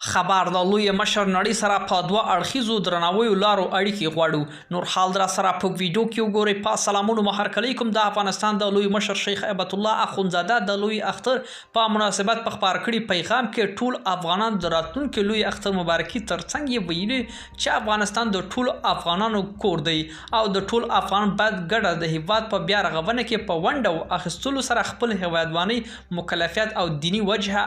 خبر د لوی مشر نړۍ سره په دوه اړخیزو درناویو لارو اړیکې غواړو. نور حال در سره په ویډیو کې وګورئ. په سلامونو محرک علیکم. د افغانستان د لوی مشر شیخ هیبت الله اخونزاده د لوی اختر په مناسبت په خبر کړي پیغام کې ټول افغانان د راتلونکي لوی اختر مبارکي ترڅنګ یې ویلي چې افغانستان د ټول افغانانو کور دی او د ټول افغان باید ګډه د هیواد په بیا رغونه کې په ونډه اخیستلو سره خپل هیوادوالۍ مکلفیت او دینی وجهه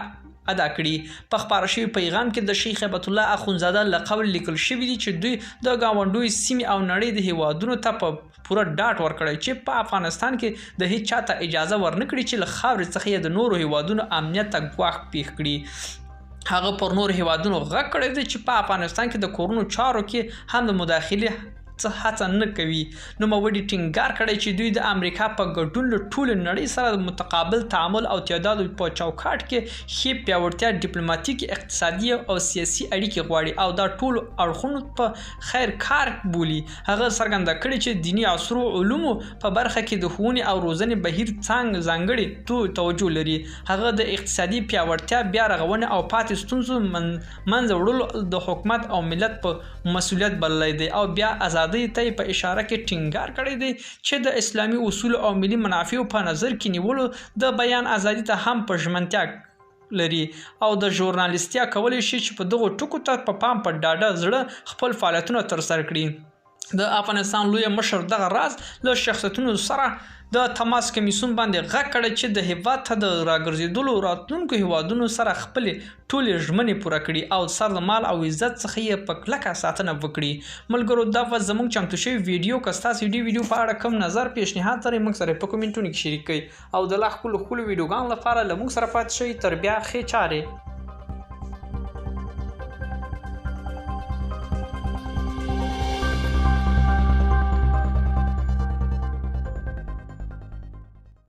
ادا کړي. په خبره شوي پیغام کې د شیخ هیبت الله اخونزاده له قول لیکل شوي دي چې دوی د ګاونډیو سیمې او نړۍ د هیوادونو ته په پوره ډاډ ورکړی چې په افغانستان کې د هیڅ چاته اجازه ورنکړي چې له خاورې څخه یې د نورو هیوادونو امنیت ته ګواښ پیښ کړي. هغه پر نورو هیوادونو غږ کړی دی چې په افغانستان کې د کورونو چارو کې هم د مداخلې څه هڅه نه کوي. نوموړي ټینګار کړی چې دوی د امریکا په ګډون له ټولې نړۍ سره د متقابل تعامل او تعادل په چوکاټ کې ښې پیاوړتیا ډیپلوماټیک اقتصادي او سیاسي اړیکې غواړي او دا ټول اړخونه په خیر کار بولي. هغه څرګنده کړي چې دیني عصرو علومو په برخه کې د ښوونې او روزنې بهیر ځانګړي توجه لري. هغه د اقتصادي پیاوړتیا بیا رغونه او پاتې ستونزو منځه وړلو د حکومت او ملت په مسؤلیت بللی دی او بیا ته په اشاره کې ټینګار کړی دی چې د اسلامي اصولو او ملي منافعو په نظر کې نیولو د بیان ازادي ته هم په ژمنتیا لري او د ژورنالیستیا کولی شي چې په دغو ټکو ته په پام په ډاډه زړه خپل فعالیتونه ترسره کړي. د افغانستان لوی مشر دغه راز له شخصیتونو سره د تماس کمیسیون باندې غږ کړی چې د هیواد ته د راګرځېدلو راتلونکو هیوادونو سره خپلې ټولې ژمنې پوره کړي او سر د مال او عزت څخه یې په کلکه ساتنه وکړي. ملګرو دا و زموږ چمتو شوی ویډیو که ستاسو دې ویډیو په اړه کوم نظر پیشنهاد لرئ موږ سره په کومنټونو کې شریک کړئ او د لا ښکلو ویډیوګانو لپاره له موږ سره پاتې شئ. تر بیا ښې چارې.